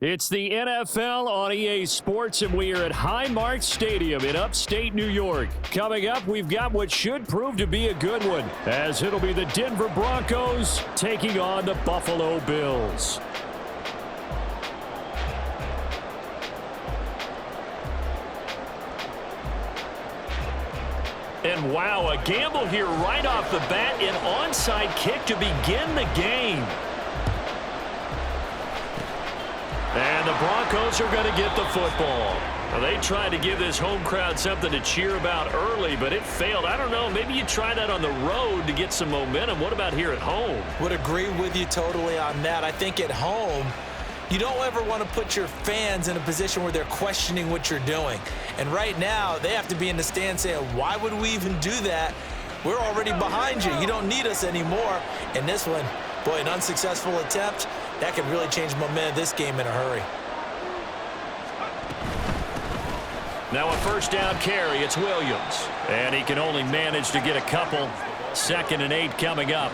It's the NFL on EA Sports, and we are at Highmark Stadium in upstate New York. Coming up, we've got what should prove to be a good one, as it'll be the Denver Broncos taking on the Buffalo Bills. And wow, a gamble here right off the bat, an onside kick to begin the game. And the Broncos are going to get the football. Well, they tried to give this home crowd something to cheer about early, but it failed. I don't know, maybe you try that on the road to get some momentum. What about here at home? Would agree with you totally on that. I think at home, you don't ever want to put your fans in a position where they're questioning what you're doing. And right now, they have to be in the stand saying, why would we even do that? We're already behind you. You don't need us anymore. And this one, boy, an unsuccessful attempt. That could really change the momentum of this game in a hurry. Now a first down carry, it's Williams. And he can only manage to get a couple. 2nd and 8 coming up.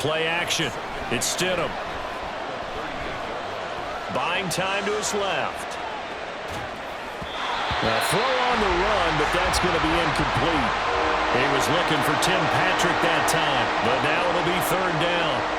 Play action. It's Stidham. Buying time to his left. Now throw on the run, but that's going to be incomplete. He was looking for Tim Patrick that time, but now it'll be 3rd down.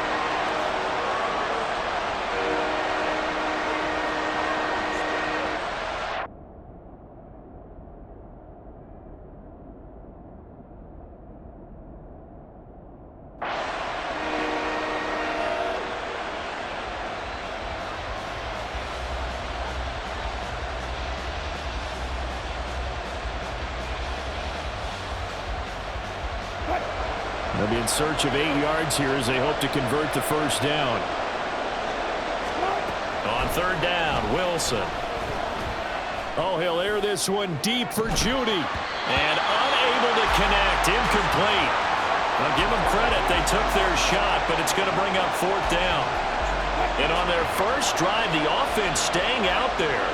They'll be in search of 8 yards here as they hope to convert the first down. On 3rd down, Wilson. Oh, he'll air this one deep for Judy. And unable to connect. Incomplete. Now give them credit. They took their shot, but it's going to bring up 4th down. And on their first drive, the offense staying out there.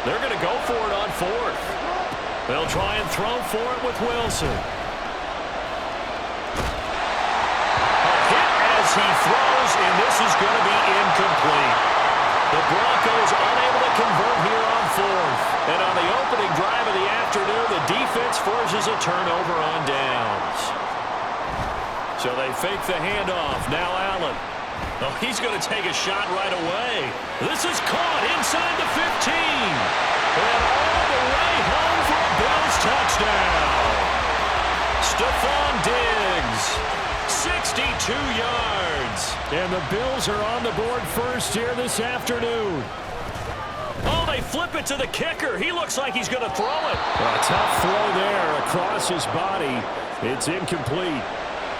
They're going to go for it on 4th. They'll try and throw for it with Wilson. He throws, and this is going to be incomplete. The Broncos unable to convert here on 4th. And on the opening drive of the afternoon, the defense forces a turnover on downs. So they fake the handoff. Now Allen. Oh, he's going to take a shot right away. This is caught inside the 15. And all the way home for a Bills touchdown. Stephon Diggs. 62 yards. And the Bills are on the board first here this afternoon. Oh, they flip it to the kicker. He looks like he's going to throw it. A tough throw there across his body. It's incomplete.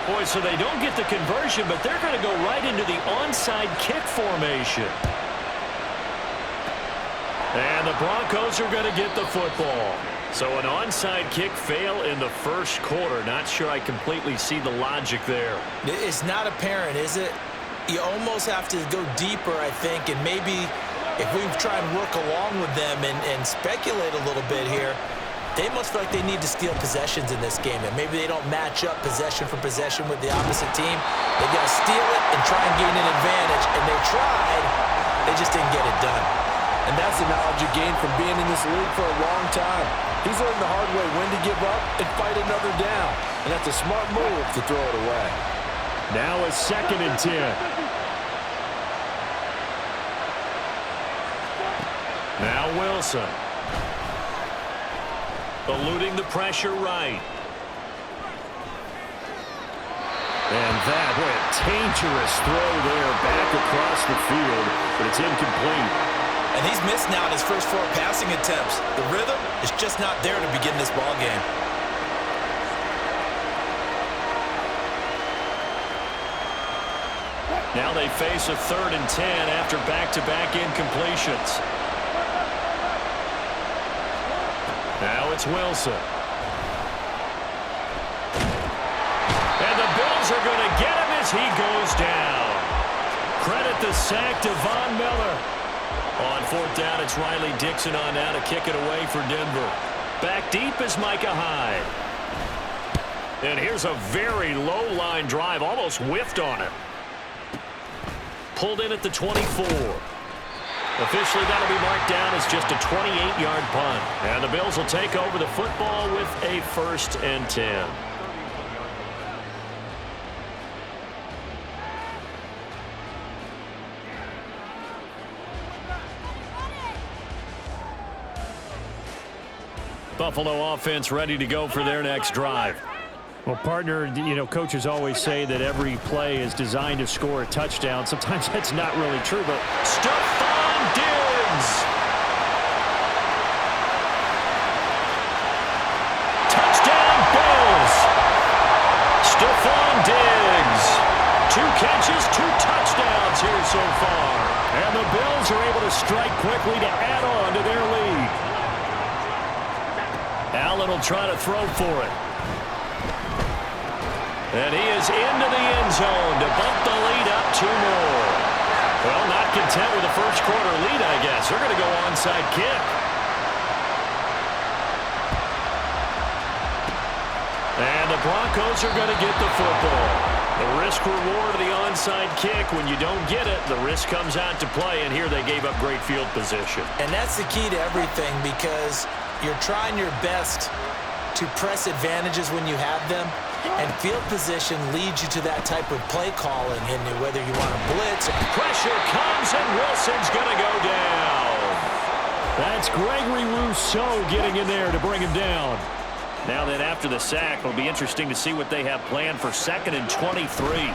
Boy, so they don't get the conversion, but they're going to go right into the onside kick formation. And the Broncos are going to get the football. So an onside kick fail in the first quarter. Not sure I completely see the logic there. It's not apparent, is it? You almost have to go deeper, I think, and maybe if we try and work along with them and speculate a little bit here, they must feel like they need to steal possessions in this game, and maybe they don't match up possession for possession with the opposite team. They've got to steal it and try and gain an advantage, and they tried. They just didn't get it done. And that's the knowledge you gain from being in this league for a long time. He's learned the hard way when to give up and fight another down. And that's a smart move to throw it away. Now a 2nd and 10. Now Wilson. Eluding the pressure right. And that, what a dangerous throw there back across the field, but it's incomplete. And he's missed now in his first 4 passing attempts. The rhythm is just not there to begin this ball game. Now they face a 3rd and 10 after back-to-back incompletions. Now it's Wilson. And the Bills are going to get him as he goes down. Credit the sack to Von Miller. On 4th down, it's Riley Dixon on now to kick it away for Denver. Back deep is Micah Hyde. And here's a very low-line drive, almost whiffed on it. pulled in at the 24. Officially, that'll be marked down as just a 28-yard punt. And the Bills will take over the football with a 1st and 10. Buffalo offense ready to go for their next drive. Well, partner, you know, coaches always say that every play is designed to score a touchdown. Sometimes that's not really true, but Stephon Diggs. Touchdown, Bills. Stephon Diggs. 2 catches, 2 touchdowns here so far. And the Bills are able to strike quickly to add on to their lead. Allen will try to throw for it. And he is into the end zone to bump the lead up 2 more. Well, not content with the first quarter lead, I guess. They're going to go onside kick. And the Broncos are going to get the football. The risk-reward of the onside kick, when you don't get it, the risk comes out to play, and here they gave up great field position. And that's the key to everything, because you're trying your best to press advantages when you have them, and field position leads you to that type of play calling, and whether you want to blitz. Pressure comes, and Wilson's going to go down. that's Gregory Rousseau getting in there to bring him down. Now then, after the sack, it'll be interesting to see what they have planned for 2nd and 23.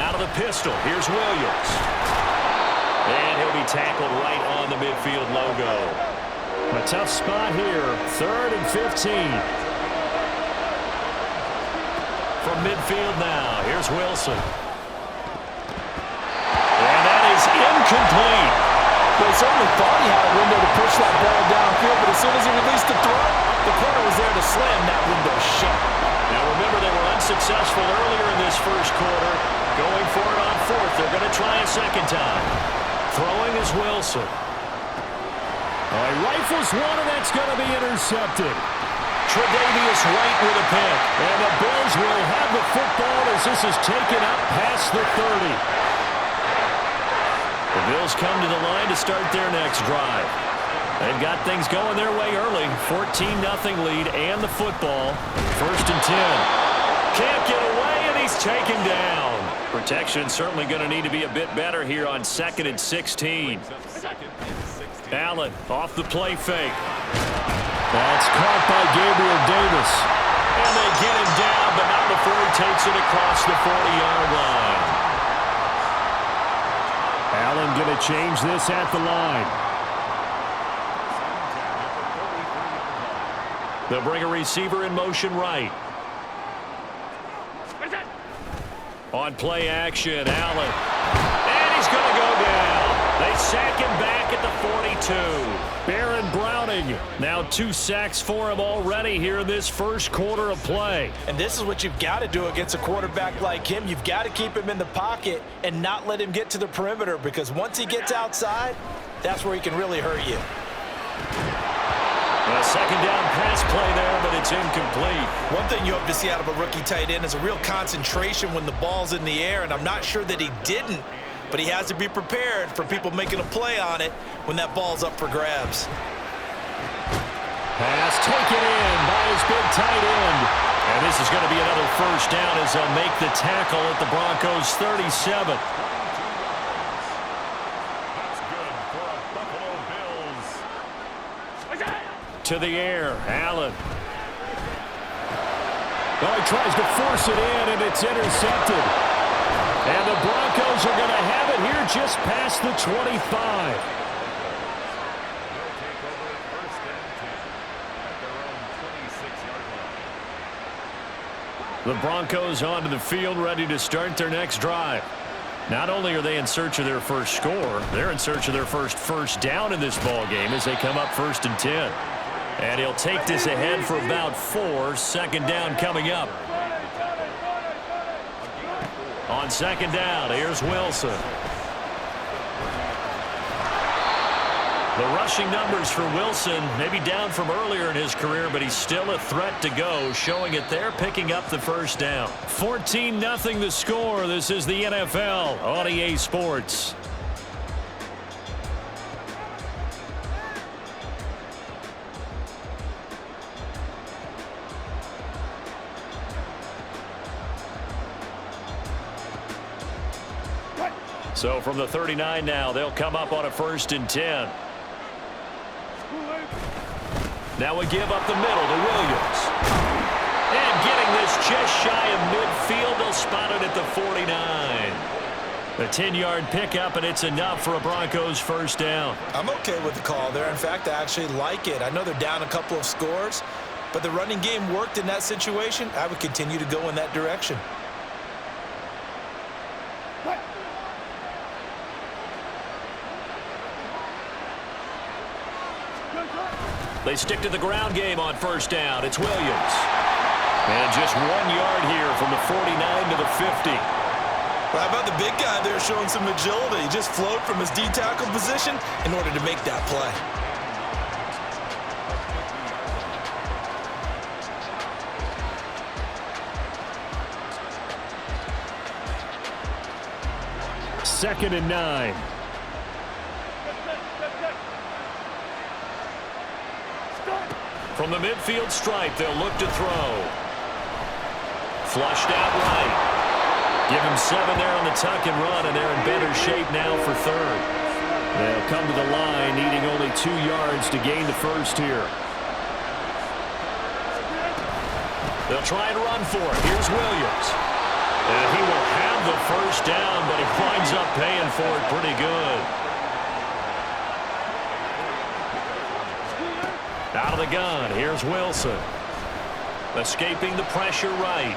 Out of the pistol, here's Williams. And he'll be tackled right on the midfield logo. A tough spot here, 3rd and 15. From midfield now, here's Wilson. And that is incomplete. Well, he certainly thought he had a window to push that ball downfield, but as soon as he released the throw, the corner was there to slam that window shut. Now remember, they were unsuccessful earlier in this first quarter. Going for it on 4th. They're going to try a second time. Throwing is Wilson. He rifles one, and that's going to be intercepted. Tre'Davious White with a pick. And the Bills will have the football as this is taken up past the 30. The Bills come to the line to start their next drive. They've got things going their way early. 14-0 lead and the football. 1st and 10. Can't get away, and he's taken down. Protection certainly going to need to be a bit better here on 2nd and 16. Allen off the play fake. That's caught by Gabriel Davis. And they get him down, but not before he takes it across the 40-yard line. Allen going to change this at the line. They'll bring a receiver in motion right. On play action, Allen. And he's going to go down. They sack him back at the 42. Baron Browning, now 2 sacks for him already here in this first quarter of play. And this is what you've got to do against a quarterback like him. You've got to keep him in the pocket and not let him get to the perimeter, because once he gets outside, that's where he can really hurt you. A second down pass play there, but it's incomplete. One thing you hope to see out of a rookie tight end is a real concentration when the ball's in the air, and I'm not sure that he didn't, but he has to be prepared for people making a play on it when that ball's up for grabs. Pass taken in by his big tight end. And this is going to be another first down as they'll make the tackle at the Broncos' 37. To the air, Allen. Oh, he tries to force it in, and it's intercepted. And the Broncos are going to have it here just past the 25. The Broncos onto the field, ready to start their next drive. Not only are they in search of their first score, they're in search of their first down in this ball game as they come up 1st and 10. And he'll take this ahead for about 4. Second down coming up. On second down, here's Wilson. The rushing numbers for Wilson, maybe down from earlier in his career, but he's still a threat to go, showing it there, picking up the first down. 14-0 the score. This is the NFL on EA Sports. So from the 39 now, they'll come up on a 1st and 10. Now a give up the middle to Williams. And getting this just shy of midfield, they'll spot it at the 49. A 10-yard pickup, and it's enough for a Broncos first down. I'm okay with the call there. In fact, I actually like it. I know they're down a couple of scores, but the running game worked in that situation. I would continue to go in that direction. They stick to the ground game on first down. It's Williams. And just 1 yard here from the 49 to the 50. Well, how about the big guy there showing some agility? He just flowed from his D-tackle position in order to make that play. Second and 9. From the midfield stripe, they'll look to throw. Flushed out right. Give him 7 there on the tuck and run, and they're in better shape now for third. They'll come to the line, needing only 2 yards to gain the first here. They'll try and run for it. Here's Williams. And he will have the first down, but he winds up paying for it pretty good. Out of the gun, here's Wilson. Escaping the pressure right.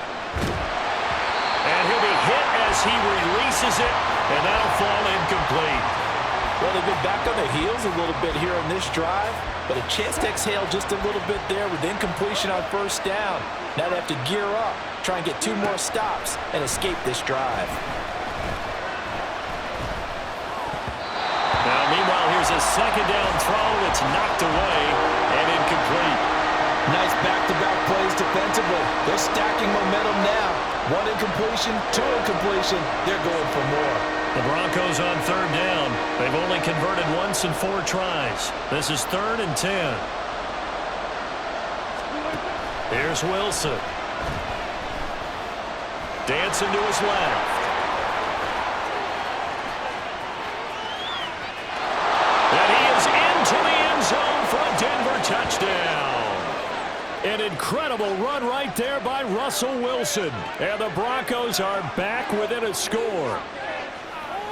And he'll be hit as he releases it, and that'll fall incomplete. Well, they've been back on their heels a little bit here on this drive, but a chance to exhale just a little bit there with incompletion on first down. Now they have to gear up, try and get 2 more stops, and escape this drive. Now, meanwhile, here's a second down throw that's knocked away and incomplete. Nice back-to-back plays defensively. They're stacking momentum now. 1 incompletion, 2 incompletion. They're going for more. The Broncos on third down. They've only converted once in 4 tries. This is 3rd and 10. Here's Wilson. Dancing to his left. And he is into the end zone for a Denver touchdown. An incredible run right there by Russell Wilson. And the Broncos are back within a score.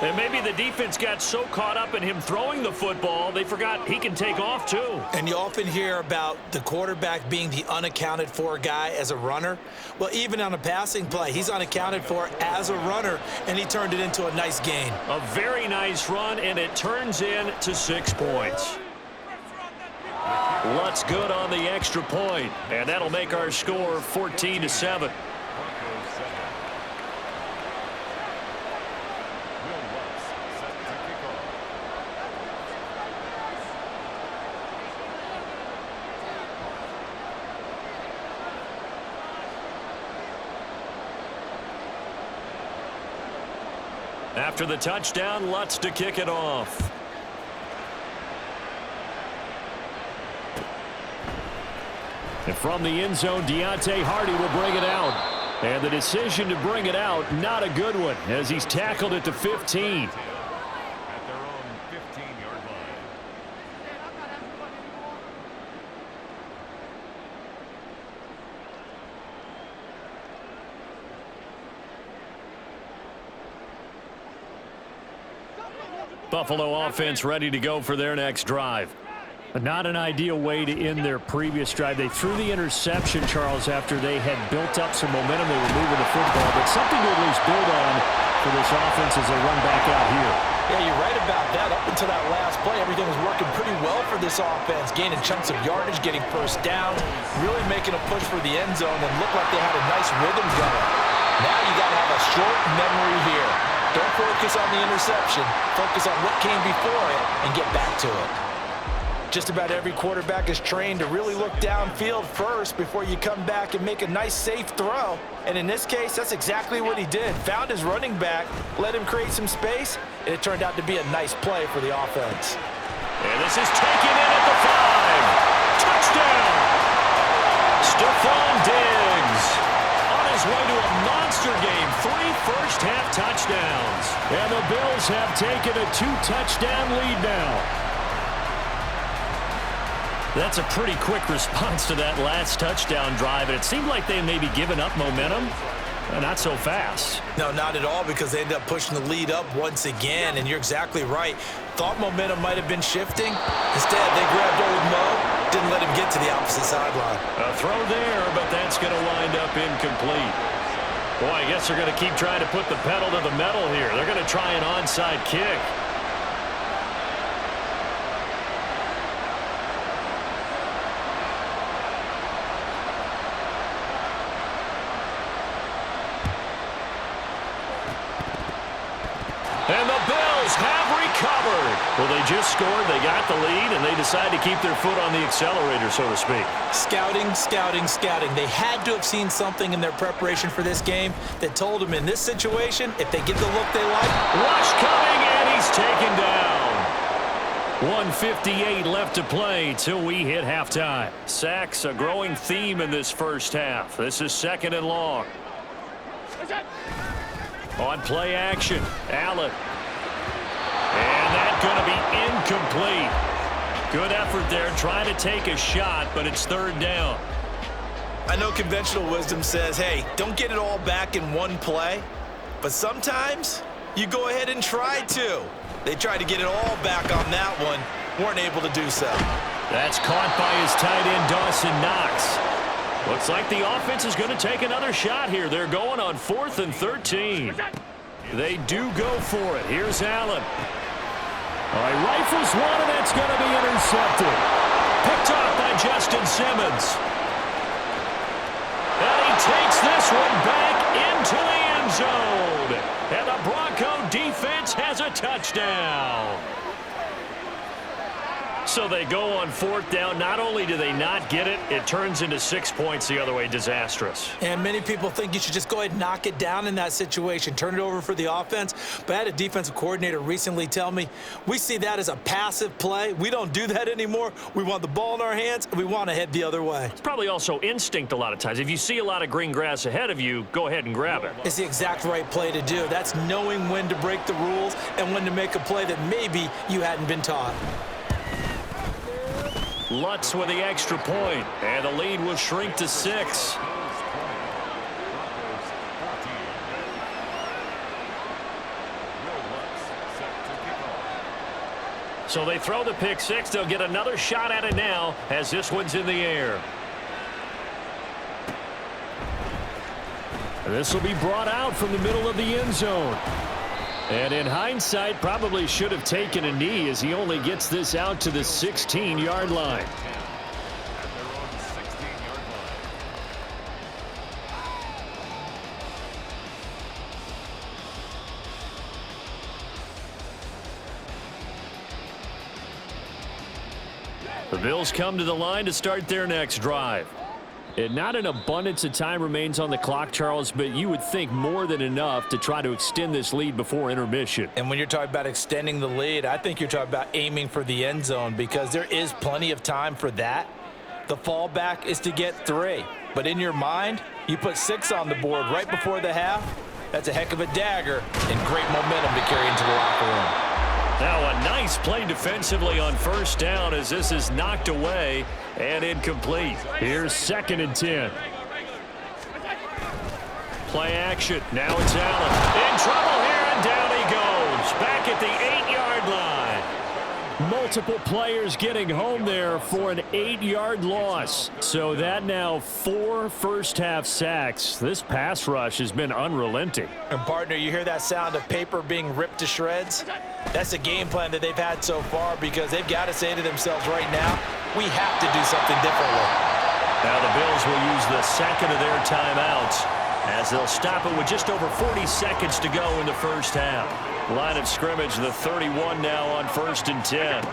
And maybe the defense got so caught up in him throwing the football, they forgot he can take off too. And you often hear about the quarterback being the unaccounted for guy as a runner. Well, even on a passing play, he's unaccounted for as a runner, and he turned it into a nice gain. A very nice run, and it turns into 6 points. Lutz good on the extra point, and that'll make our score 14-7. After the touchdown, Lutz to kick it off. And from the end zone, Deontay Hardy will bring it out. And the decision to bring it out, not a good one, as he's tackled at the 15. At their own 15-yard line. Buffalo offense ready to go for their next drive. Not an ideal way to end their previous drive. They threw the interception, Charles, after they had built up some momentum. They were moving the football, but something to at least build on for this offense as they run back out here. Yeah, you're right about that. Up until that last play, everything was working pretty well for this offense, gaining chunks of yardage, getting first down, really making a push for the end zone, and looked like they had a nice rhythm going. Now you got to have a short memory here. Don't focus on the interception. Focus on what came before it and get back to it. Just about every quarterback is trained to really look downfield first before you come back and make a nice, safe throw. And in this case, that's exactly what he did. Found his running back, let him create some space, and it turned out to be a nice play for the offense. And this is taken in at the 5. Touchdown! Stephon Diggs on his way to a monster game. 3 first-half touchdowns. And the Bills have taken a 2-touchdown lead now. That's a pretty quick response to that last touchdown drive. And it seemed like they may be giving up momentum. Not so fast. No, not at all, because they ended up pushing the lead up once again. And you're exactly right. Thought momentum might have been shifting. Instead, they grabbed old Mo, didn't let him get to the opposite sideline. A throw there, but that's going to wind up incomplete. Boy, I guess they're going to keep trying to put the pedal to the metal here. They're going to try an onside kick. And the Bills have recovered. Well, they just scored, they got the lead, and they decide to keep their foot on the accelerator, so to speak. Scouting, scouting, scouting. They had to have seen something in their preparation for this game that told them in this situation, if they get the look they like. Rush coming, and he's taken down. 1:58 left to play till we hit halftime. Sacks, a growing theme in this first half. This is 2nd and long. On play action, Allen. And that's going to be incomplete. Good effort there, trying to take a shot, but it's 3rd down. I know conventional wisdom says, hey, don't get it all back in one play. But sometimes you go ahead and try to. They tried to get it all back on that one, weren't able to do so. That's caught by his tight end, Dawson Knox. Looks like the offense is going to take another shot here. They're going on 4th and 13. They do go for it. Here's Allen. All right, rifles one, and that's going to be intercepted. Picked off by Justin Simmons. And he takes this one back into the end zone. And the Bronco defense has a touchdown. So they go on 4th down. Not only do they not get it, it turns into 6 points the other way. Disastrous. And many people think you should just go ahead and knock it down in that situation, turn it over for the offense. But I had a defensive coordinator recently tell me, we see that as a passive play. We don't do that anymore. We want the ball in our hands, and we want to head the other way. It's probably also instinct a lot of times. If you see a lot of green grass ahead of you, go ahead and grab it. It's the exact right play to do. That's knowing when to break the rules and when to make a play that maybe you hadn't been taught. Lutz with the extra point, and the lead will shrink to 6. So they throw the pick 6. They'll get another shot at it now as this one's in the air. This will be brought out from the middle of the end zone. And in hindsight, probably should have taken a knee as he only gets this out to the 16-yard line. The Bills come to the line to start their next drive. And not an abundance of time remains on the clock, Charles, but you would think more than enough to try to extend this lead before intermission. And when you're talking about extending the lead, I think you're talking about aiming for the end zone because there is plenty of time for that. The fallback is to get 3. But in your mind, you put 6 on the board right before the half. That's a heck of a dagger and great momentum to carry into the locker room. Now a nice play defensively on 1st down as this is knocked away and incomplete. Here's 2nd and 10. Play action. Now it's Allen. In trouble here, and down he goes. Back at the 8-yard line. Multiple players getting home there for an 8-yard loss. So that now 4 first-half sacks. This pass rush has been unrelenting. And partner, you hear that sound of paper being ripped to shreds? That's the game plan that they've had so far because they've got to say to themselves right now, we have to do something differently. Now the Bills will use the 2nd of their timeouts as they'll stop it with just over 40 seconds to go in the first half. Line of scrimmage, the 31 now on 1st and 10.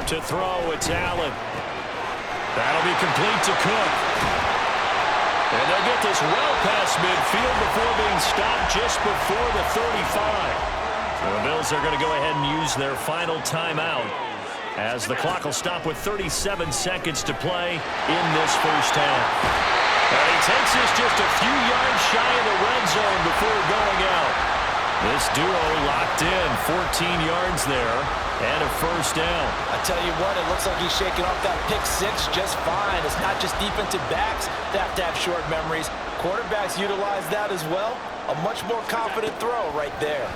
To throw, it's Allen. That'll be complete to Cook. And they'll get this well past midfield before being stopped just before the 35. So the Bills are going to go ahead and use their final timeout as the clock will stop with 37 seconds to play in this first half. And he takes this just a few yards shy of the red zone before going out. This duo locked in, 14 yards there, and a first down. I tell you what, it looks like he's shaking off that pick six just fine. It's not just defensive backs that have to have short memories. Quarterbacks utilize that as well. A much more confident throw right there.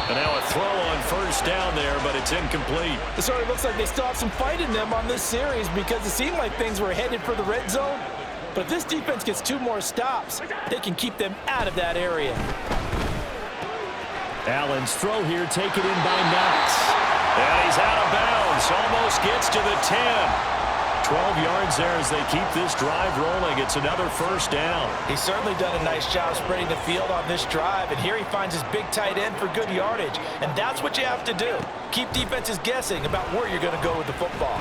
And now a throw on first down there, but it's incomplete. It sort of looks like they still have some fight in them on this series because it seemed like things were headed for the red zone. But if this defense gets 2 more stops, they can keep them out of that area. Allen's throw here taken in by Knox. And he's out of bounds. Almost gets to the 10. 12 yards there as they keep this drive rolling. It's another first down. He's certainly done a nice job spreading the field on this drive, and here he finds his big tight end for good yardage. And that's what you have to do. Keep defenses guessing about where you're going to go with the football.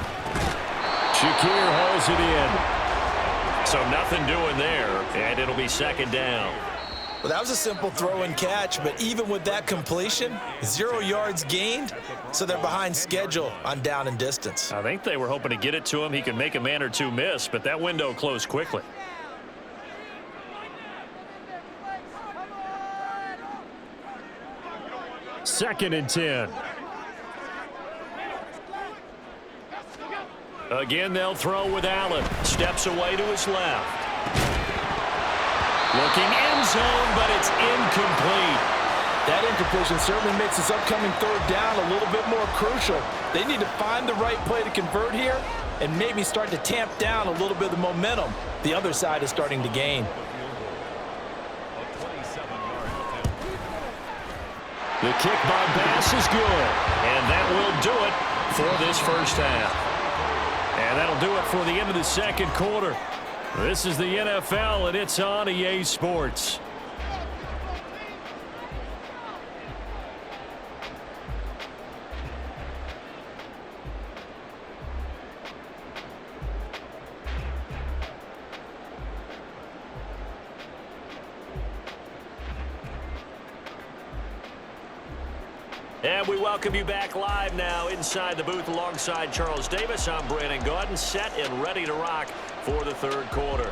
Shakir hauls it in. So nothing doing there, and it'll be second down. Well, that was a simple throw and catch, but even with that completion, 0 yards gained, so they're behind schedule on down and distance. I think they were hoping to get it to him. He could make a man or two miss, but that window closed quickly. Second and 10. Again, they'll throw with Allen. Steps away to his left. Looking end zone, but it's incomplete. That incompletion certainly makes this upcoming third down a little bit more crucial. They need to find the right play to convert here and maybe start to tamp down a little bit of the momentum the other side is starting to gain. The kick by Bass is good, and that will do it for this first half. And that'll do it for the end of the second quarter. This is the NFL, and it's on EA Sports. And we welcome you back live now inside the booth alongside Charles Davis. I'm Brandon Gaudin, set and ready to rock for the third quarter.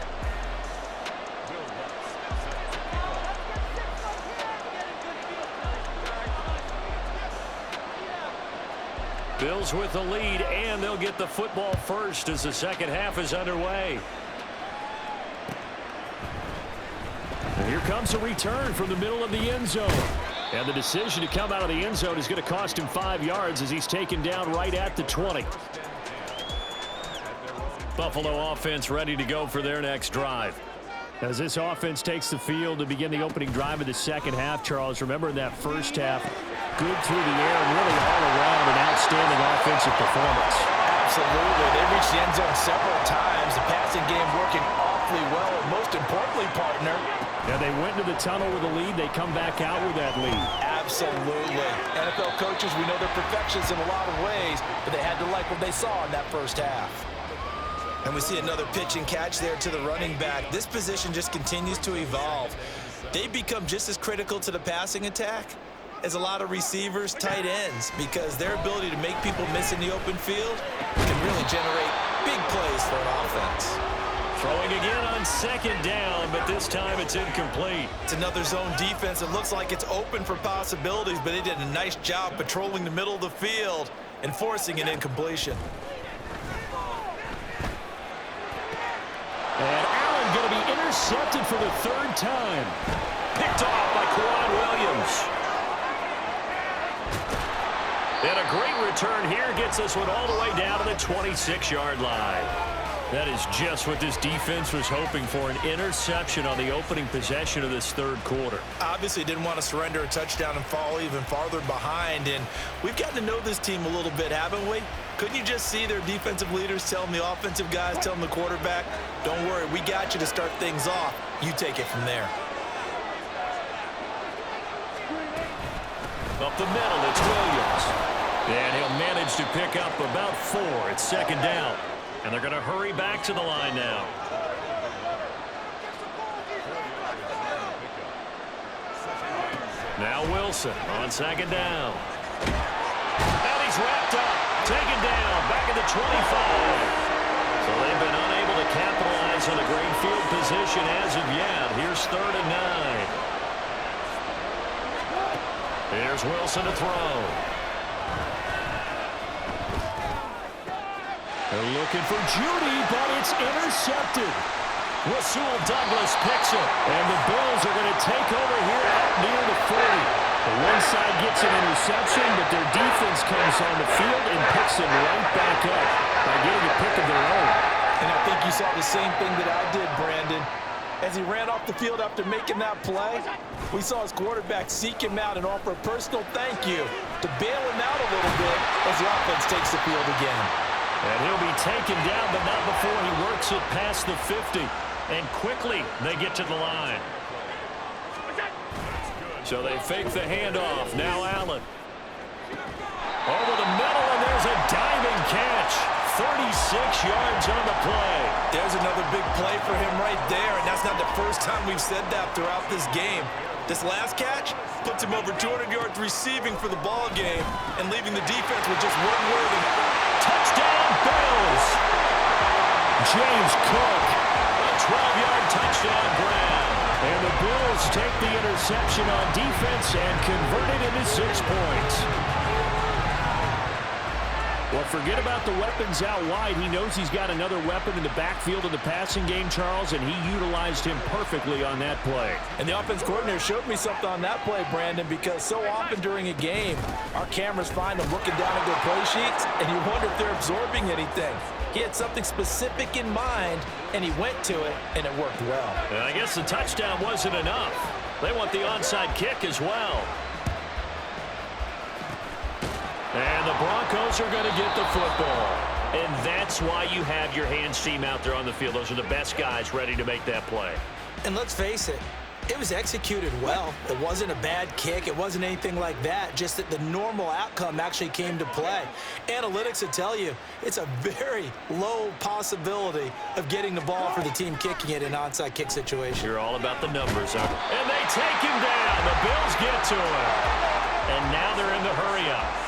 Bills with the lead, and they'll get the football first as the second half is underway. And here comes a return from the middle of the end zone. And the decision to come out of the end zone is going to cost him 5 yards as he's taken down right at the 20. Buffalo offense ready to go for their next drive. As this offense takes the field to begin the opening drive of the second half, Charles, remember in that first half, good through the air and really all around an outstanding offensive performance. Absolutely. They reached the end zone several times. The passing game working awfully well, and most importantly, partner, Yeah, they went into the tunnel with a lead. They come back out with that lead. absolutely. NFL coaches, we know they're perfectionists in a lot of ways, but they had to like what they saw in that first half. And we see another pitch and catch there to the running back. This position just continues to evolve. They become just as critical to the passing attack as a lot of receivers, tight ends, because their ability to make people miss in the open field can really generate big plays for an offense. Throwing again on second down, but this time it's incomplete. It's another zone defense. It looks like it's open for possibilities, but they did a nice job patrolling the middle of the field and forcing an incompletion. And Allen going to be intercepted for the third time. Picked off by Kwan Williams. And a great return here gets this one all the way down to the 26-yard line. That is just what this defense was hoping for, an interception on the opening possession of this third quarter. Obviously didn't want to surrender a touchdown and fall even farther behind, and we've gotten to know this team a little bit, haven't we? Couldn't you just see their defensive leaders telling the offensive guys, telling the quarterback, don't worry, we got you to start things off. You take it from there. Up the middle, it's Williams. And he'll manage to pick up about 4. It's second down. And they're going to hurry back to the line now. Now Wilson on second down. And he's wrapped up. Taken down. Back at the 25. So they've been unable to capitalize on a great field position as of yet. Here's 3rd and 9. Here's Wilson to throw. They're looking for Judy, but it's intercepted. Rasul Douglas picks it, and the Bills are going to take over here up near the 40. The one side gets an interception, but their defense comes on the field and picks them right back up by getting a pick of their own. And I think you saw the same thing that I did, Brandon. As he ran off the field after making that play, we saw his quarterback seek him out and offer a personal thank you to bail him out a little bit as the offense takes the field again. And he'll be taken down, but not before he works it past the 50. And quickly, they get to the line. So they fake the handoff. Now Allen. Over the middle, and there's a diving catch. 36 yards on the play. There's another big play for him right there, and that's not the first time we've said that throughout this game. This last catch puts him over 200 yards receiving for the ball game and leaving the defense with just one word. Touchdown, Bills! James Cook, a 12-yard touchdown grab. And the Bills take the interception on defense and convert it into 6 points. Well, forget about the weapons out wide. He knows he's got another weapon in the backfield of the passing game, Charles, and he utilized him perfectly on that play. And the offense coordinator showed me something on that play, Brandon, because so often during a game, our cameras find them looking down at their play sheets, and you wonder if they're absorbing anything. He had something specific in mind, and he went to it, and it worked well. And I guess the touchdown wasn't enough. They want the onside kick as well. And the Broncos are going to get the football. And that's why you have your hands team out there on the field. Those are the best guys ready to make that play. And let's face it, it was executed well. It wasn't a bad kick. It wasn't anything like that, just that the normal outcome actually came to play. Analytics will tell you it's a very low possibility of getting the ball for the team kicking it in an onside kick situation. You're all about the numbers, huh? And they take him down. The Bills get to him. And now they're in the hurry-up.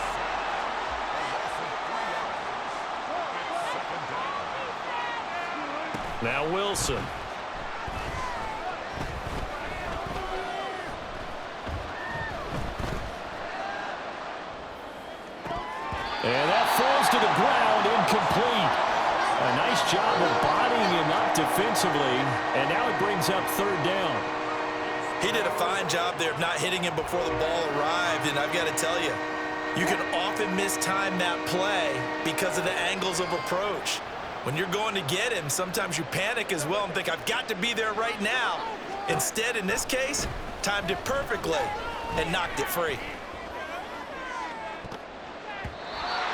Now Wilson. And that falls to the ground, incomplete. A nice job of bodying him up defensively, and now it brings up 3rd down. He did a fine job there of not hitting him before the ball arrived, and I've got to tell you, you can often mistime that play because of the angles of approach. When you're going to get him, sometimes you panic as well and think, I've got to be there right now. Instead, in this case, timed it perfectly and knocked it free.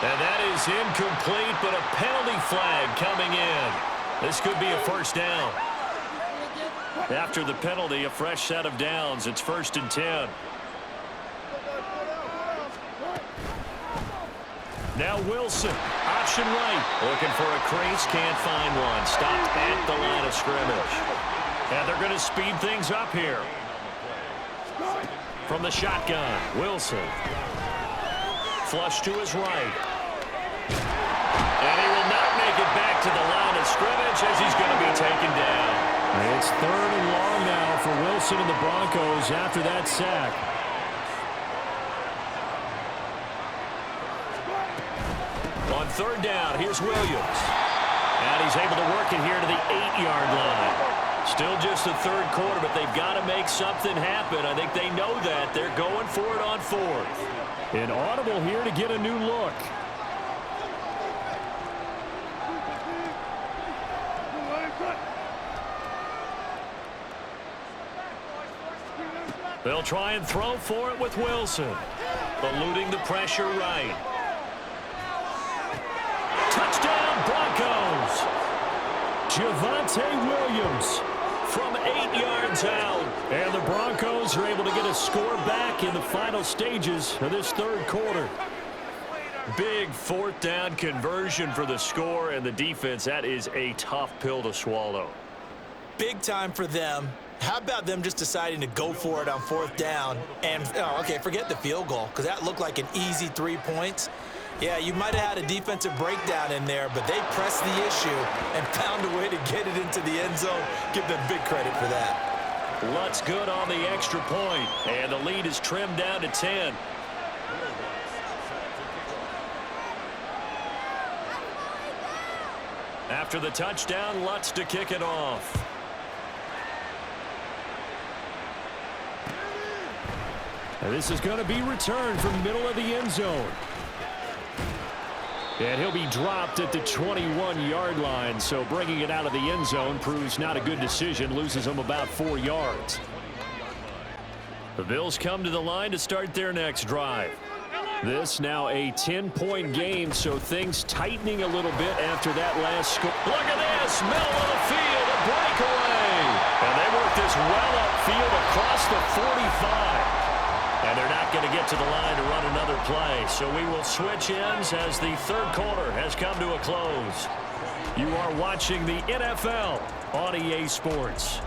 And that is incomplete, but a penalty flag coming in. This could be a 1st down. After the penalty, a fresh set of downs. It's 1st and 10. Now Wilson, option right. Looking for a crease, can't find one. Stopped at the line of scrimmage. And they're going to speed things up here. From the shotgun, Wilson. Flush to his right. And he will not make it back to the line of scrimmage as he's going to be taken down. It's 3rd and long now for Wilson and the Broncos after that sack. On 3rd down, here's Williams. And he's able to work it here to the 8-yard line. Still just the 3rd quarter, but they've got to make something happen. I think they know that. They're going for it on 4th. An audible here to get a new look. They'll try and throw for it with Wilson. Eluding the pressure right. Touchdown, Broncos. Javonte Williams from 8 yards out. And the Broncos are able to get a score back in the final stages of this 3rd quarter. Big fourth down conversion for the score, and the defense, that is a tough pill to swallow. Big time for them. How about them just deciding to go for it on fourth down? And, okay, forget the field goal, because that looked like an easy 3 points. Yeah, you might have had a defensive breakdown in there, but they pressed the issue and found a way to get it into the end zone. Give them big credit for that. Lutz good on the extra point, and the lead is trimmed down to 10. After the touchdown, Lutz to kick it off. And this is going to be returned from middle of the end zone. And he'll be dropped at the 21-yard line, so bringing it out of the end zone proves not a good decision, loses him about 4 yards. The Bills come to the line to start their next drive. This now a 10-point game, so things tightening a little bit after that last score. Look at this, middle of the field, a breakaway. And they work this well upfield across the 45. And they're not going to get to the line to run another play. So we will switch ends as the third quarter has come to a close. You are watching the NFL on EA Sports.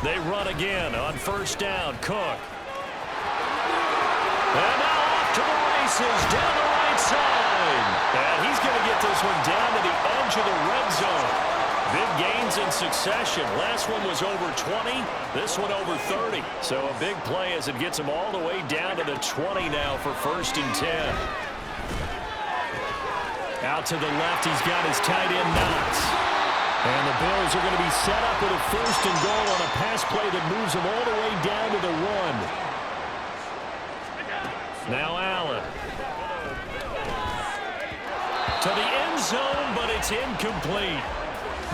They run again on first down. Cook. And now off to the races down the right side. And he's going to get this one down to the edge of the red zone. Big gains in succession. Last one was over 20. This one over 30. So a big play as it gets him all the way down to the 20 now for 1st and 10. Out to the left, he's got his tight end Knox. And the Bills are going to be set up with a 1st and goal on a pass play that moves them all the way down to the 1. Now Allen. To the end zone, but it's incomplete.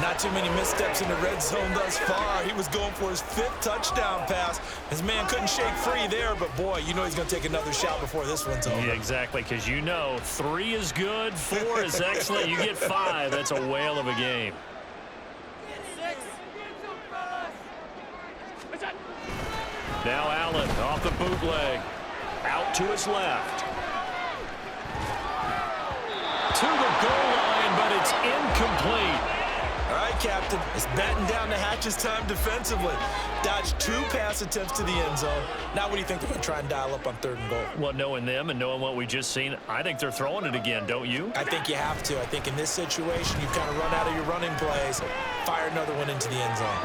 Not too many missteps in the red zone thus far. He was going for his 5th touchdown pass. His man couldn't shake free there, but boy, you know he's going to take another shot before this one's over. Yeah, exactly, because you know 3 is good, 4 is excellent. You get 5, that's a whale of a game. Now Allen off the bootleg. Out to his left. To the goal line, but it's incomplete. All right, Captain. It's batten down the hatches time defensively. Dodged 2 pass attempts to the end zone. Now what do you think they're going to try and dial up on 3rd and goal? Well, knowing them and knowing what we just seen, I think they're throwing it again, don't you? I think you have to. I think in this situation, you've kind of run out of your running plays. Fire another one into the end zone.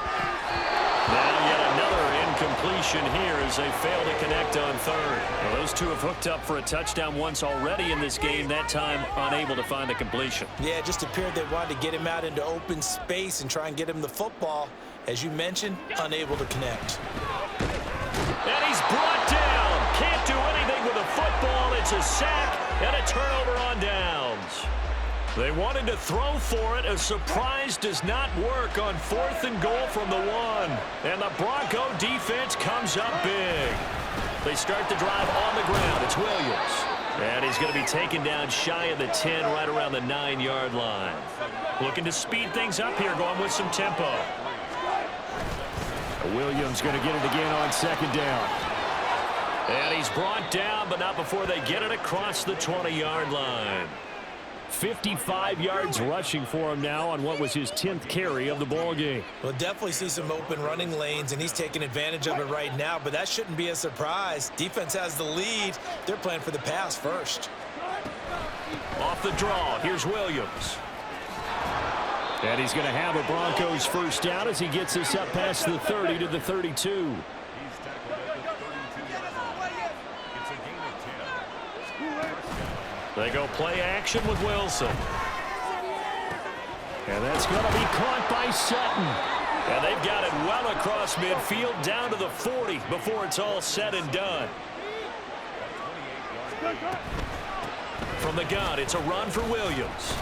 Now yet another incompletion here as they fail to connect on 3rd. Well, those two have hooked up for a touchdown once already in this game, that time unable to find a completion. Yeah, it just appeared they wanted to get him out into open space and try and get him the football. As you mentioned, unable to connect. And he's brought down. Can't do anything with the football. It's a sack and a turnover on downs. They wanted to throw for it. A surprise does not work on 4th and goal from the 1. And the Bronco defense comes up big. They start the drive on the ground. It's Williams. And he's going to be taken down shy of the 10, right around the 9-yard line. Looking to speed things up here, going with some tempo. Williams going to get it again on 2nd down. And he's brought down, but not before they get it across the 20-yard line. 55 yards rushing for him now on what was his 10th carry of the ball game. We'll definitely see some open running lanes, and he's taking advantage of it right now, but that shouldn't be a surprise. Defense has the lead. They're playing for the pass first. Off the draw, here's Williams. And he's going to have a Broncos 1st down as he gets this up past the 30 to the 32. They go play action with Wilson. And that's going to be caught by Sutton. And they've got it well across midfield down to the 40 before it's all said and done. From the gun, it's a run for Williams.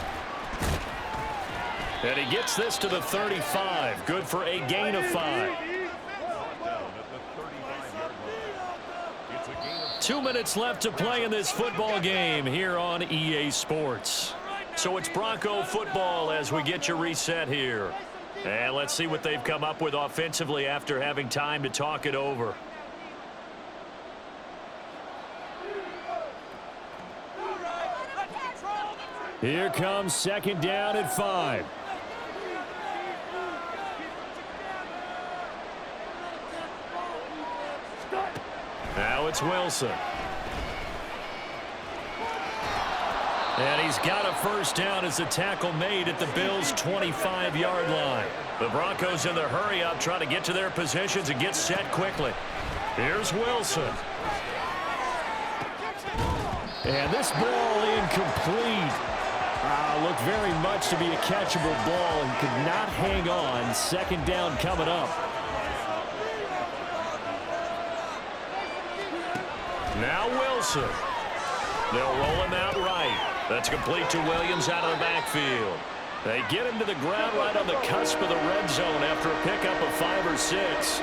And he gets this to the 35. Good for a gain of 5. 2 minutes left to play in this football game here on EA Sports. So it's Bronco football as we get you reset here. And let's see what they've come up with offensively after having time to talk it over. Here comes second down at 5. Now it's Wilson. And he's got a first down as the tackle made at the Bills' 25-yard line. The Broncos in the hurry-up trying to get to their positions and get set quickly. Here's Wilson. And this ball incomplete. Looked very much to be a catchable ball and could not hang on. Second down coming up. Now Wilson. They'll roll him out right. That's complete to Williams out of the backfield. They get him to the ground right on the cusp of the red zone after a pickup of 5 or 6.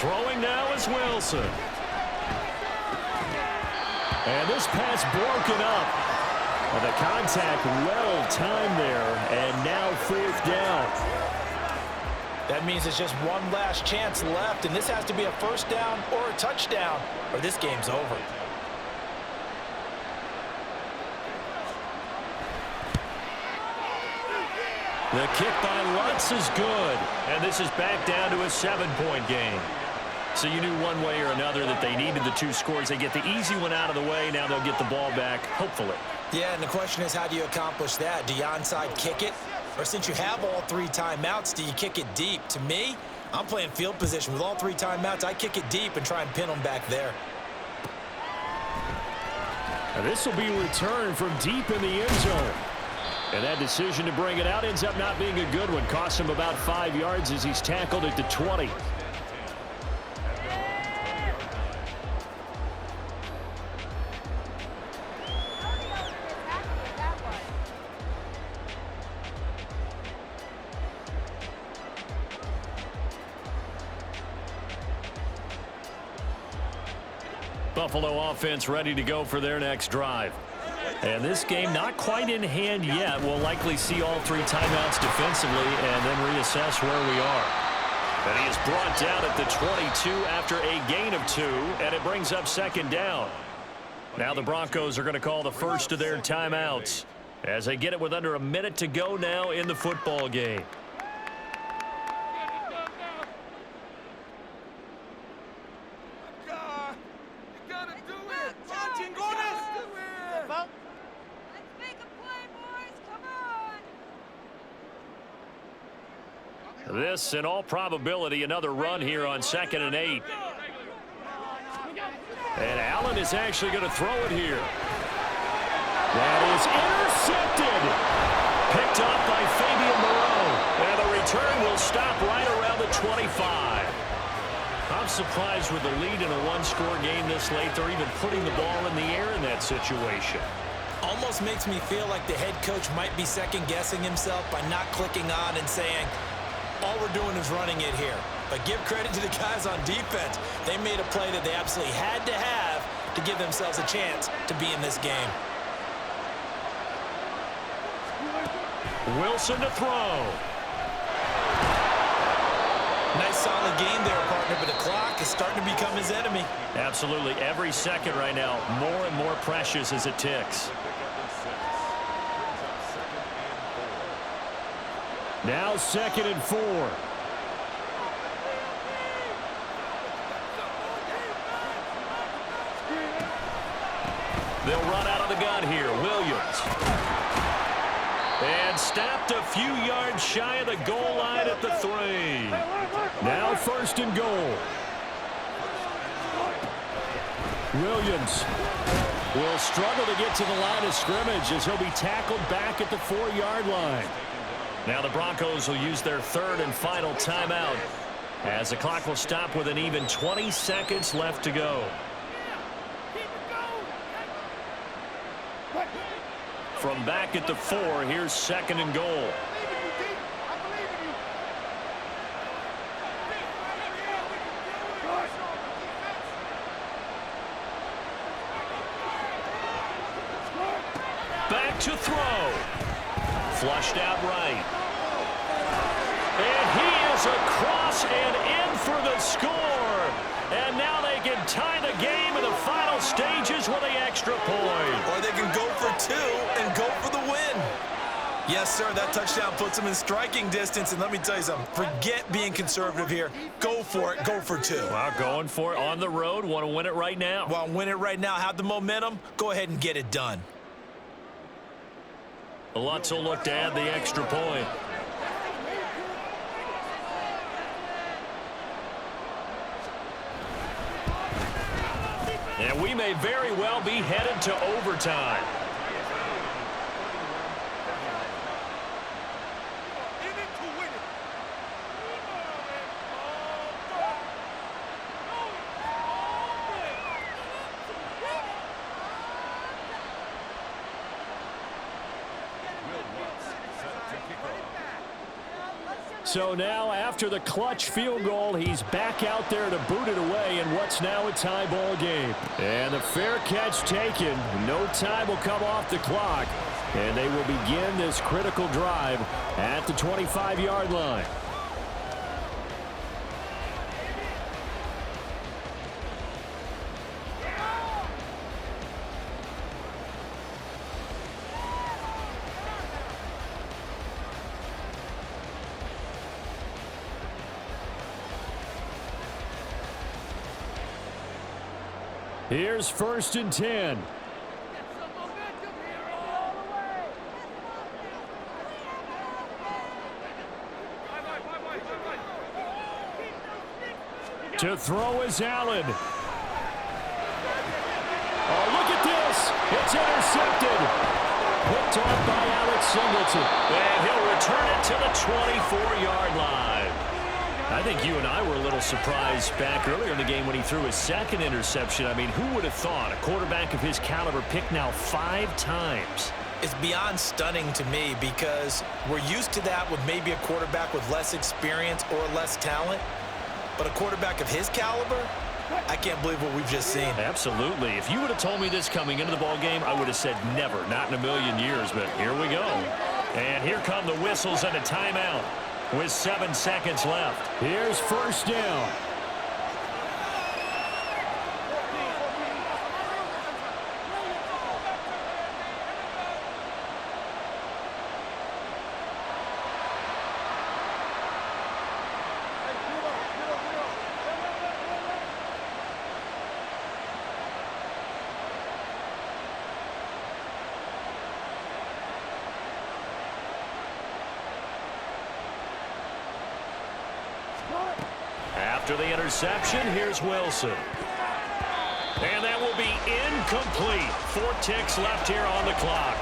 Throwing now is Wilson. And this pass broken up. Well, the contact well timed there, and now 4th down. That means it's just one last chance left, and this has to be a first down or a touchdown, or this game's over. The kick by Lutz is good, and this is back down to a 7-point game. So you knew one way or another that they needed the 2 scores. They get the easy one out of the way. Now they'll get the ball back, hopefully. Yeah, and the question is, how do you accomplish that? Do you onside kick it? Or since you have all 3 timeouts, do you kick it deep? To me, I'm playing field position. With all 3 timeouts, I kick it deep and try and pin them back there. And this will be returned from deep in the end zone. And that decision to bring it out ends up not being a good one. Costs him about 5 yards as he's tackled at the 20. Buffalo offense ready to go for their next drive. And this game not quite in hand yet. We'll likely see all 3 timeouts defensively and then reassess where we are. And he is brought down at the 22 after a gain of 2, and it brings up second down. Now the Broncos are going to call the first of their timeouts as they get it with under a minute to go now in the football game. This, in all probability, another run here on 2nd and 8. And Allen is actually going to throw it here. That is intercepted. Picked up by Fabian Moreau. And the return will stop right around the 25. I'm surprised with the lead in a 1-score game this late. They're even putting the ball in the air in that situation. Almost makes me feel like the head coach might be second-guessing himself by not clicking on and saying, all we're doing is running it here. But give credit to the guys on defense. They made a play that they absolutely had to have to give themselves a chance to be in this game. Wilson to throw. Nice solid game there, partner, but the clock is starting to become his enemy. Absolutely. Every second right now, more and more precious as it ticks. Now 2nd and 4. They'll run out of the gun here. Williams. And stopped a few yards shy of the goal line at the 3. Now 1st and goal. Williams will struggle to get to the line of scrimmage as he'll be tackled back at the 4-yard line. Now the Broncos will use their 3rd and final timeout as the clock will stop with an even 20 seconds left to go. From back at the 4, here's 2nd and goal. to throw. Flushed out right. And he is across and in for the score. And now they can tie the game in the final stages with the extra point. Or they can go for two and go for the win. Yes, sir, that touchdown puts them in striking distance. And let me tell you something, forget being conservative here. Go for it, go for two. Wow, going for it on the road. Want to win it right now. Well, win it right now, have the momentum, go ahead and get it done. Lutz will look to add the extra point. And we may very well be headed to overtime. So now, after the clutch field goal, he's back out there to boot it away in what's now a tie ball game. And the fair catch taken. No time will come off the clock. And they will begin this critical drive at the 25-yard line. Here's 1st and 10. To throw is Allen. Oh, look at this. It's intercepted. Picked off by Alex Singleton. And he'll return it to the 24-yard line. I think you and I were a little surprised back earlier in the game when he threw his second interception. I mean, who would have thought a quarterback of his caliber picked now 5 times? It's beyond stunning to me because we're used to that with maybe a quarterback with less experience or less talent. But a quarterback of his caliber, I can't believe what we've just seen. Absolutely. If you would have told me this coming into the ball game, I would have said never, not in a million years. But here we go. And here come the whistles and a timeout with 7 seconds left. Here's 1st down. After the interception, here's Wilson. And that will be incomplete. 4 ticks left here on the clock.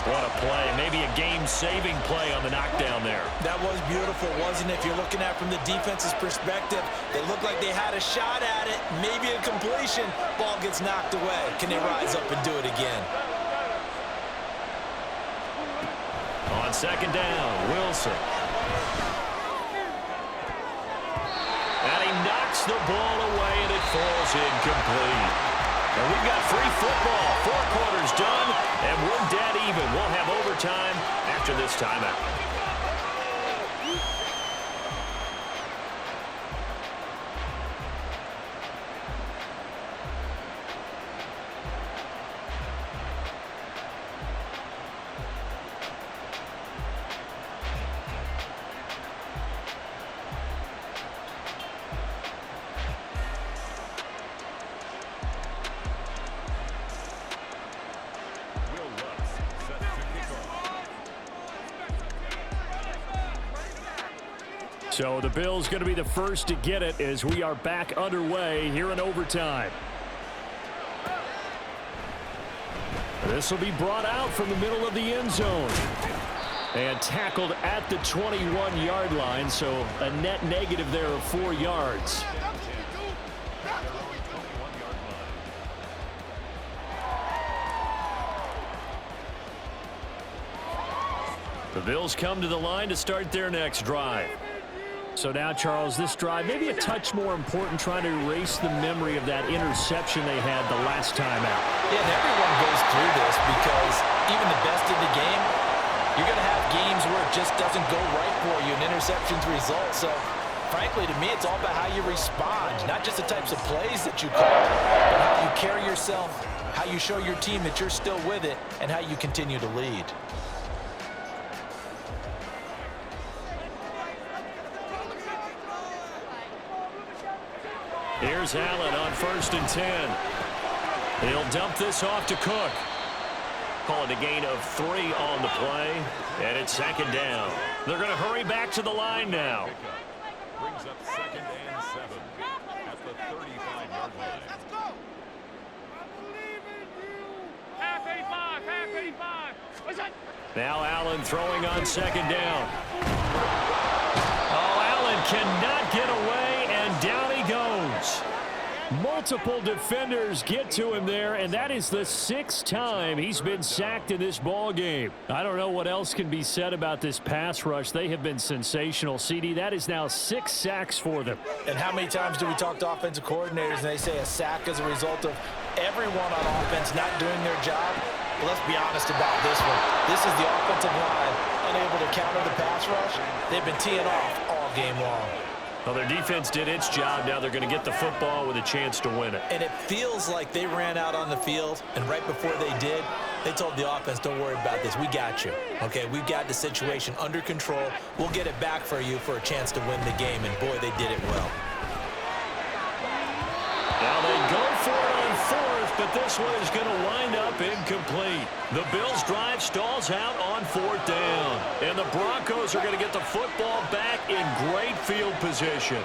What a play. Maybe a game-saving play on the knockdown there. That was beautiful, wasn't it? If you're looking at it from the defense's perspective, they looked like they had a shot at it, maybe a completion. Ball gets knocked away. Can they rise up and do it again? On 2nd down, Wilson. And he knocks the ball away, and it falls incomplete. And we've got free football. 4 quarters done, and we're dead even. We'll have overtime after this timeout. So the Bills going to be the first to get it as we are back underway here in overtime. This will be brought out from the middle of the end zone. And tackled at the 21-yard line, so a net negative there of 4 yards. The Bills come to the line to start their next drive. So now, Charles, this drive maybe a touch more important, trying to erase the memory of that interception they had the last time out. Yeah, and everyone goes through this because even the best in the game, you're going to have games where it just doesn't go right for you and interceptions result. So, frankly, to me, it's all about how you respond, not just the types of plays that you call, but how you carry yourself, how you show your team that you're still with it, and how you continue to lead. Here's Allen on 1st and 10. He'll dump this off to Cook. Call it a gain of 3 on the play, and it's 2nd down. They're going to hurry back to the line now. Brings up 2nd and 7 at the 35-yard line. Let's go. I believe in you. Half 85, half 85. What's that? Now Allen throwing on 2nd down. Oh, Allen cannot get away, and down he goes. Multiple defenders get to him there, and that is the 6th time he's been sacked in this ball game. I don't know what else can be said about this pass rush. They have been sensational. CD, that is now 6 sacks for them. And how many times do we talk to offensive coordinators and they say a sack as a result of everyone on offense not doing their job? Well, let's be honest about this one. This is the offensive line unable to counter the pass rush. They've been teeing off all game long. Well, their defense did its job. Now they're going to get the football with a chance to win it. And it feels like they ran out on the field, and right before they did, they told the offense, don't worry about this. We got you. Okay, we've got the situation under control. We'll get it back for you for a chance to win the game, and boy, they did it well. Now they go for it on 4th, but this one is going to wind up incomplete. The Bills' drive stalls out on 4th down, and the Broncos are going to get the football back in great field position.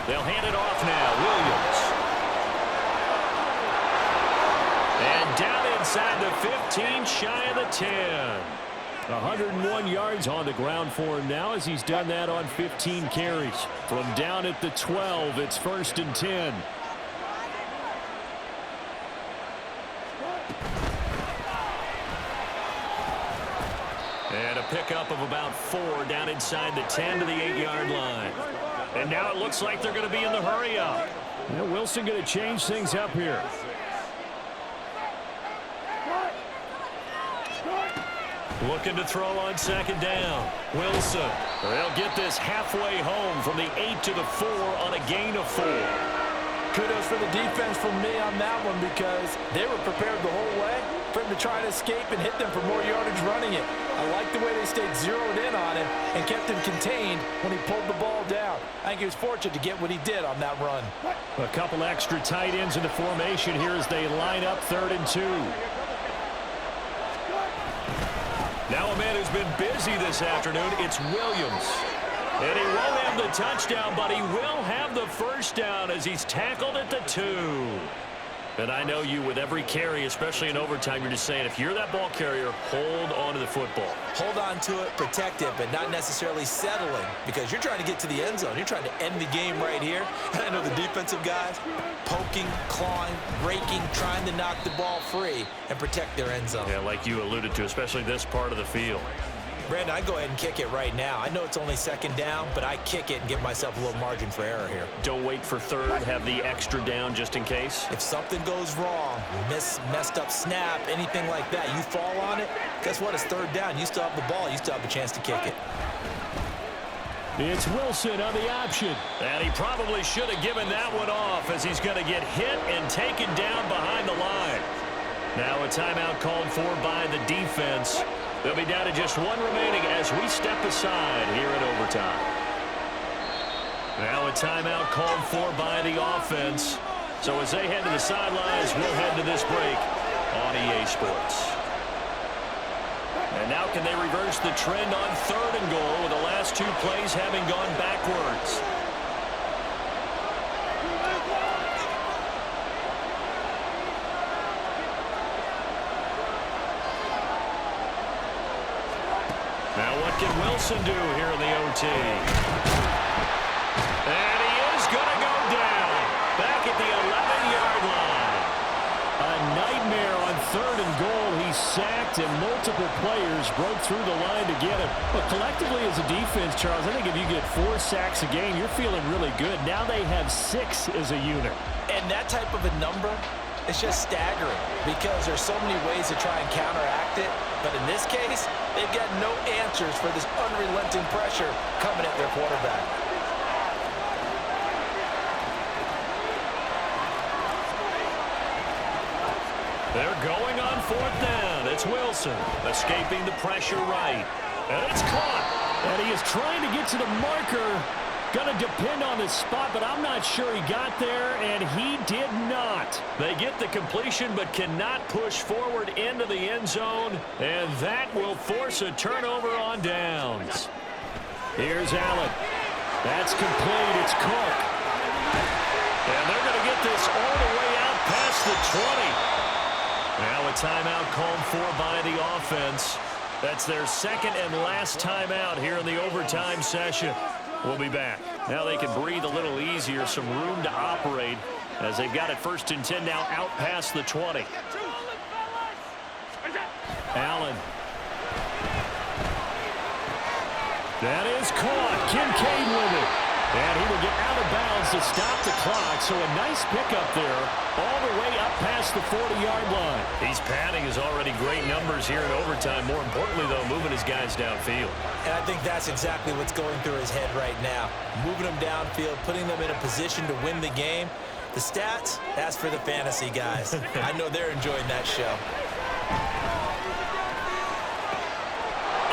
They'll hand it off now. Williams. And down inside the 15, shy of the 10. 101 yards on the ground for him now as he's done that on 15 carries. From down at the 12, it's 1st and 10. And a pickup of about 4 down inside the 10 to the 8-yard line. And now it looks like they're going to be in the hurry-up. Yeah, Wilson going to change things up here. Looking to throw on 2nd down. Wilson. They'll get this halfway home from the 8 to the 4 on a gain of 4. Kudos for the defense from me on that one because they were prepared the whole way for him to try to escape and hit them for more yardage running it. I like the way they stayed zeroed in on him and kept him contained when he pulled the ball down. I think he was fortunate to get what he did on that run. A couple extra tight ends in the formation here as they line up 3rd and 2. Now a man who's been busy this afternoon, it's Williams. And he won't have the touchdown, but he will have the first down as he's tackled at the 2. And I know you, with every carry, especially in overtime, you're just saying, if you're that ball carrier, hold on to the football. Hold on to it, protect it, but not necessarily settling because you're trying to get to the end zone. You're trying to end the game right here. And I know the defensive guys poking, clawing, raking, trying to knock the ball free and protect their end zone. Yeah, like you alluded to, especially this part of the field. Brandon, I go ahead and kick it right now. I know it's only 2nd down, but I kick it and give myself a little margin for error here. Don't wait for 3rd, have the extra down just in case. If something goes wrong, messed up snap, anything like that, you fall on it, guess what? It's 3rd down. You still have the ball. You still have a chance to kick it. It's Wilson on the option. And he probably should have given that one off as he's going to get hit and taken down behind the line. Now a timeout called for by the defense. They'll be down to just 1 remaining as we step aside here in overtime. Now a timeout called for by the offense. So as they head to the sidelines, we'll head to this break on EA Sports. And now can they reverse the trend on 3rd and goal with the last 2 plays having gone backwards? Now what can Wilson do here in the OT? And he is going to go down back at the 11-yard line. A nightmare on 3rd and goal. He He's sacked, and multiple players broke through the line to get him. But collectively as a defense, Charles, I think if you get 4 sacks a game, you're feeling really good. Now they have 6 as a unit. And that type of a number, it's just staggering because there's so many ways to try and counteract it. But in this case, they've got no answers for this unrelenting pressure coming at their quarterback. They're going on 4th down. It's Wilson escaping the pressure right. And it's caught. And he is trying to get to the marker. Going to depend on his spot, but I'm not sure he got there, and he did not. They get the completion but cannot push forward into the end zone, and that will force a turnover on downs. Here's Allen. That's complete. It's Cook. And they're going to get this all the way out past the 20. Now a timeout called for by the offense. That's their second and last timeout here in the overtime session. We'll be back. Now they can breathe a little easier, some room to operate as they've got it 1st and 10 now out past the 20. Allen. That is caught. Kincaid with it. And he will get out of bounds to stop the clock. So a nice pickup there all the way up past the 40-yard line. He's padding his already great numbers here in overtime. More importantly, though, moving his guys downfield. And I think that's exactly what's going through his head right now. Moving them downfield, putting them in a position to win the game. The stats, that's for the fantasy guys. I know they're enjoying that show.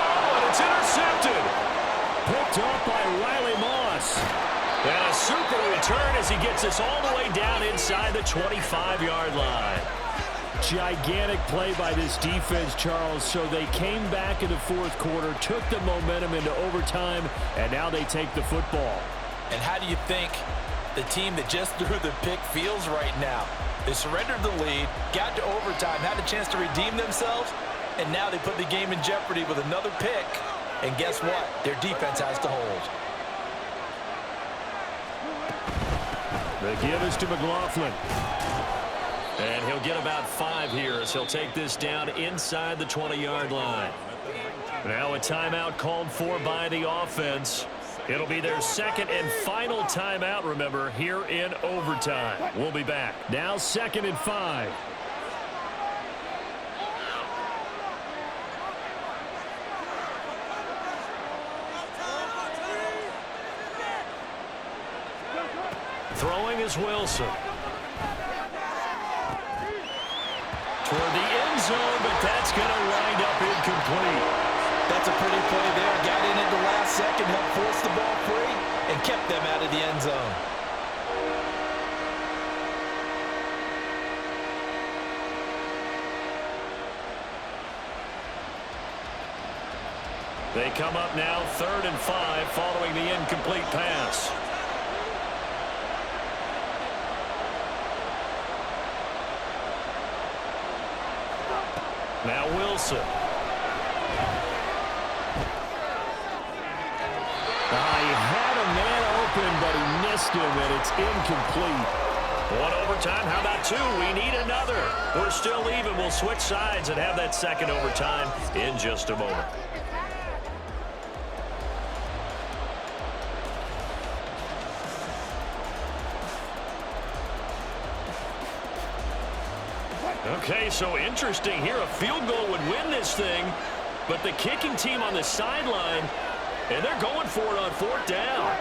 Oh, and it's intercepted. Picked up by Riley Moss. And a super return as he gets us all the way down inside the 25-yard line. Gigantic play by this defense, Charles. So they came back in the 4th quarter, took the momentum into overtime, and now they take the football. And how do you think the team that just threw the pick feels right now? They surrendered the lead, got to overtime, had a chance to redeem themselves, and now they put the game in jeopardy with another pick. And guess what? Their defense has to hold. The give is to McLaughlin. And he'll get about 5 here as he'll take this down inside the 20-yard line. Now a timeout called for by the offense. It'll be their second and final timeout, remember, here in overtime. We'll be back. Now 2nd and 5. Throwing is Wilson. Toward the end zone, but that's going to wind up incomplete. That's a pretty play there. Got in at the last second, helped force the ball free, and kept them out of the end zone. They come up now 3rd and 5 following the incomplete pass. Now Wilson. He had a man open, but he missed him, and it's incomplete. 1 overtime. How about 2? We need another. We're still even. We'll switch sides and have that second overtime in just a moment. Okay, so interesting here. A field goal would win this thing, but the kicking team on the sideline, and they're going for it on 4th down.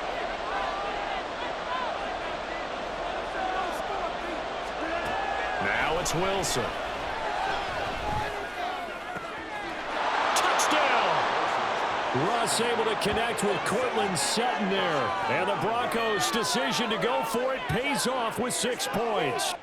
Now it's Wilson. Touchdown! Russ able to connect with Cortland Sutton there. And the Broncos' decision to go for it pays off with 6 points.